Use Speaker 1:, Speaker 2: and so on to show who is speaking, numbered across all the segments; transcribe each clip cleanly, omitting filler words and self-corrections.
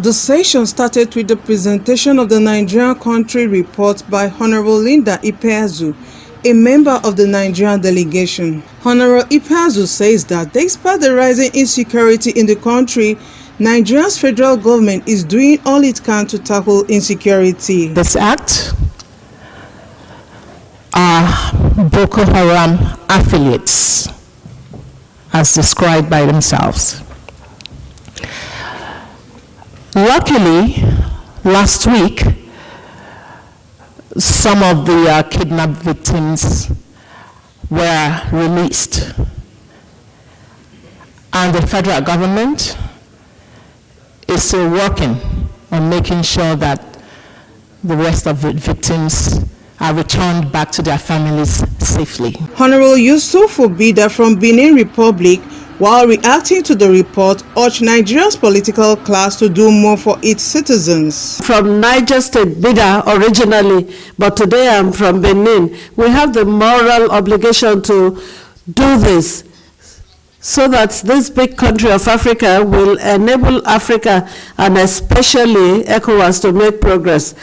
Speaker 1: The session started with the presentation of the Nigerian country report by Honorable Linda Ipeazu, a member of the Nigerian delegation. Honorable Ipeazu says that despite the rising insecurity in the country, Nigeria's federal government is doing all it can to tackle insecurity.
Speaker 2: This act are Boko Haram affiliates, as described by themselves. Luckily, last week, some of the kidnapped victims were released, and the federal government is still working on making sure that the rest of the victims are returned back to their families safely.
Speaker 1: Honorable Youssoufou Bida from Benin Republic, while reacting to the report, urged Nigeria's political class to do more for its citizens.
Speaker 3: From Niger State, Bida originally, but today I'm from Benin. We have the moral obligation to do this so that this big country of Africa will enable Africa and especially ECOWAS to make progress.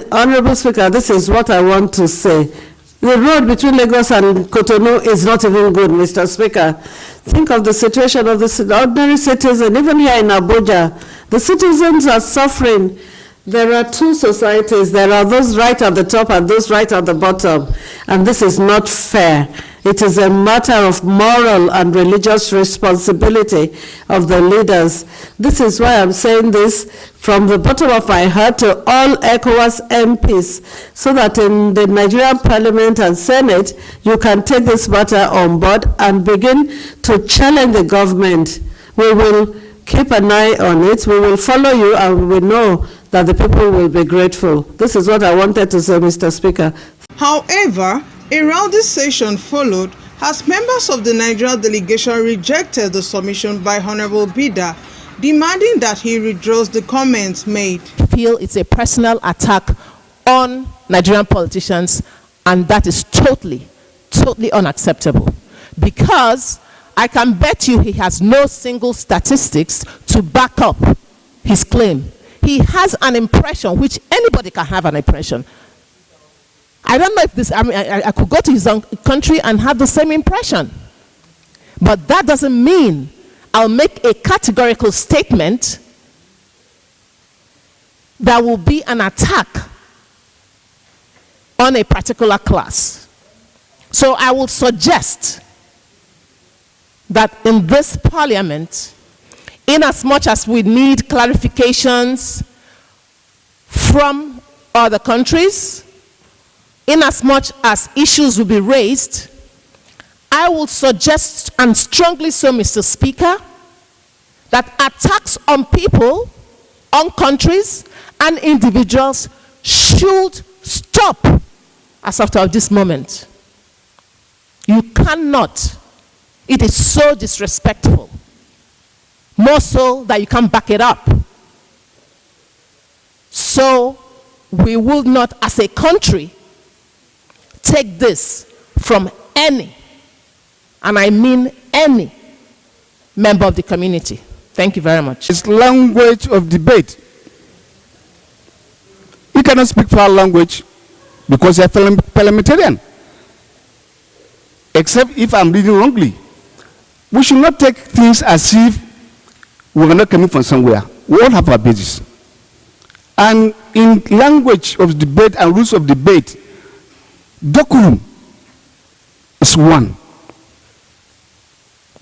Speaker 3: Honorable Speaker, this is what I want to say. The road between Lagos and Cotonou is not even good, Mr. Speaker. Think of the situation of the ordinary citizen, even here in Abuja. The citizens are suffering. There are two societies. There are those right at the top and those right at the bottom. And this is not fair. It is a matter of moral and religious responsibility of the leaders. This is why I'm saying this from the bottom of my heart to all ECOWAS MPs, so that in the Nigerian Parliament and Senate, you can take this matter on board and begin to challenge the government. We will keep an eye on it. We will follow you, and we know that the people will be grateful. This is what I wanted to say, Mr. Speaker.
Speaker 1: However, a rowdy session followed as members of the Nigerian delegation rejected the submission by Honorable Bida, demanding that he withdraws the comments made.
Speaker 2: I feel it's a personal attack on Nigerian politicians, and that is totally unacceptable, because I can bet you he has no single statistics to back up his claim. He has an impression, which anybody can have an impression. I don't know if this, I could go to his own country and have the same impression. But that doesn't mean I'll make a categorical statement that will be an attack on a particular class. So I will suggest that in this parliament, in as much as we need clarifications from other countries, in as much as issues will be raised, I will suggest, and strongly so, Mr. Speaker, that attacks on people, on countries, and individuals should stop as of this moment. You cannot. It is so disrespectful. More so that you can't back it up. So we will not, as a country, take this from any, and I mean any, member of the community. Thank you very much.
Speaker 4: It's language of debate. You cannot speak foul language because you're parliamentarian. Except if I'm reading wrongly. We should not take things as if we're not coming from somewhere. We all have our basis. And in language of debate and rules of debate, decorum is one.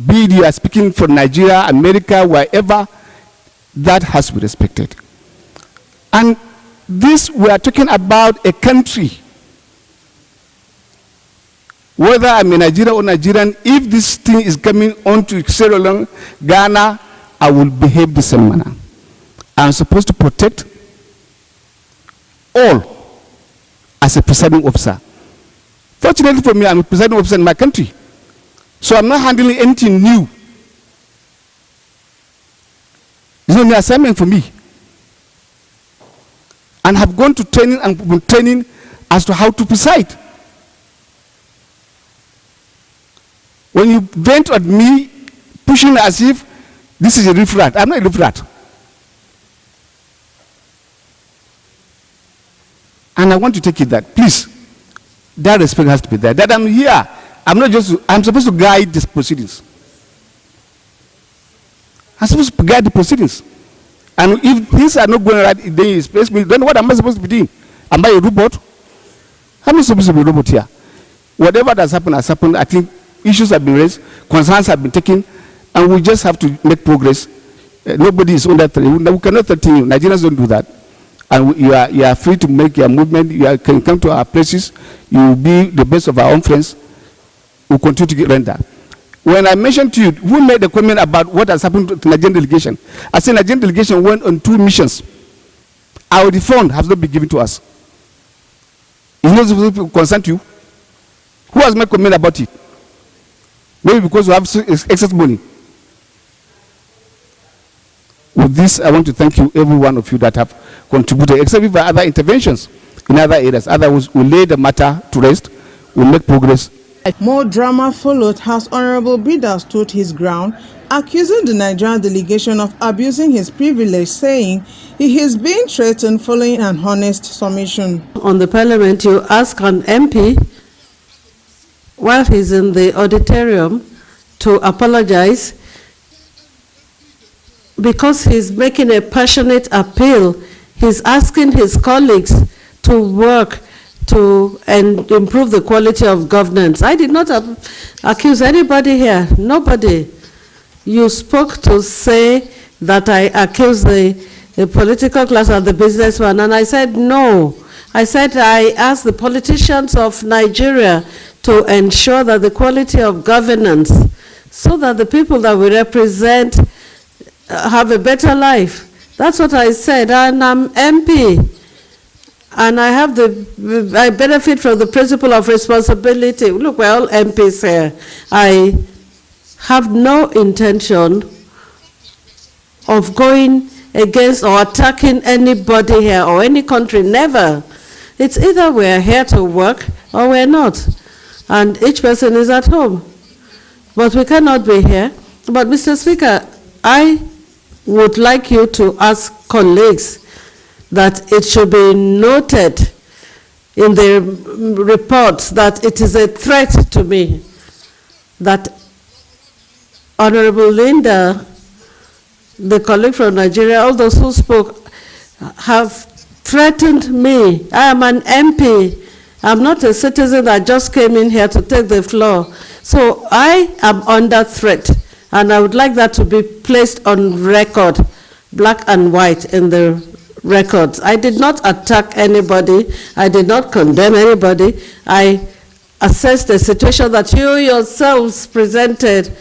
Speaker 4: Be it you are speaking for Nigeria, America, wherever, that has to be respected. And this, we are talking about a country. Whether I'm a Nigerian or Nigerian, if this thing is coming on to Sierra Leone, Ghana, I will behave the same manner. I'm supposed to protect all as a presiding officer. Fortunately for me, I'm a presiding officer in my country. So I'm not handling anything new. It's not an assignment for me. And have gone to training and been training as to how to preside. When you vent at me, pushing as if this is a riff rat, I'm not a riff rat. And I want to take it that, please, that respect has to be there. That I'm here, I'm supposed to guide these proceedings. I'm supposed to guide the proceedings. And if things are not going right, then what am I supposed to be doing? Am I a robot? I'm not supposed to be a robot here. Whatever has happened has happened. I think issues have been raised, concerns have been taken, and we just have to make progress. Nobody is under threat. We cannot threaten you. Nigerians don't do that. And you are free to make your movement. You can come to our places. You will be the best of our own friends. We'll continue to render. When I mentioned to you, who made the comment about what has happened to the Nigerian delegation? I said Nigerian delegation went on 2 missions. Our refund has not been given to us. It's not supposed to concern you. Who has made comment about it? Maybe because we have excess money. With this, I want to thank you, every one of you that have contributed, except for other interventions in other areas. Otherwise, we'll lay the matter to rest, we'll make progress.
Speaker 1: More drama followed as Honorable Bida stood his ground, accusing the Nigerian delegation of abusing his privilege, saying he is being threatened following an honest submission.
Speaker 3: On the Parliament, you ask an MP while he's in the auditorium to apologize because he's making a passionate appeal. He's asking his colleagues to work to improve the quality of governance. I did not accuse anybody here, nobody. You spoke to say that I accused the political class and the businessman, and I said no. I said I asked the politicians of Nigeria to ensure that the quality of governance, so that the people that we represent have a better life. That's what I said, and I'm MP. And I benefit from the principle of responsibility. Look, we're all MPs here. I have no intention of going against or attacking anybody here or any country, never. It's either we're here to work or we're not. And each person is at home. But we cannot be here. But Mr. Speaker, I would like you to ask colleagues that it should be noted in the reports that it is a threat to me that Honorable Linda, the colleague from Nigeria, all those who spoke, have threatened me. I am an MP. I'm not a citizen that just came in here to take the floor. So I am under threat, and I would like that to be placed on record, black and white in the records. I did not attack anybody. I did not condemn anybody. I assessed the situation that you yourselves presented.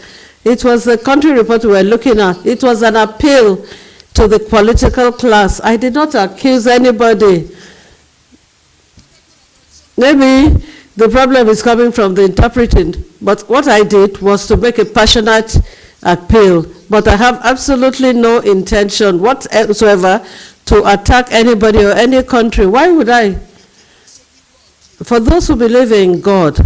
Speaker 3: It was the country report we were looking at. It was an appeal to the political class. I did not accuse anybody. Maybe the problem is coming from the interpreting, but what I did was to make a passionate appeal. But I have absolutely no intention whatsoever to attack anybody or any country. Why would I? For those who believe in God,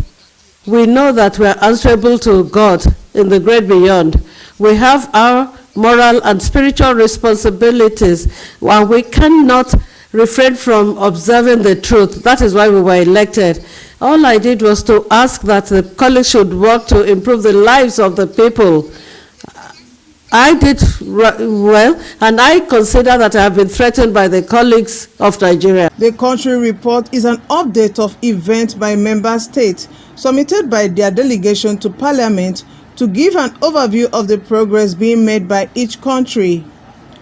Speaker 3: we know that we are answerable to God in the great beyond. We have our moral and spiritual responsibilities, and we cannot refrain from observing the truth. That is why we were elected. All I did was to ask that the college should work to improve the lives of the people. I did well, and I consider that I have been threatened by the colleagues of Nigeria.
Speaker 1: The country report is an update of events by member states submitted by their delegation to Parliament to give an overview of the progress being made by each country.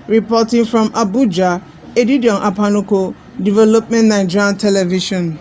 Speaker 1: Reporting from Abuja, Edidion Apanuko, Development Nigerian Television.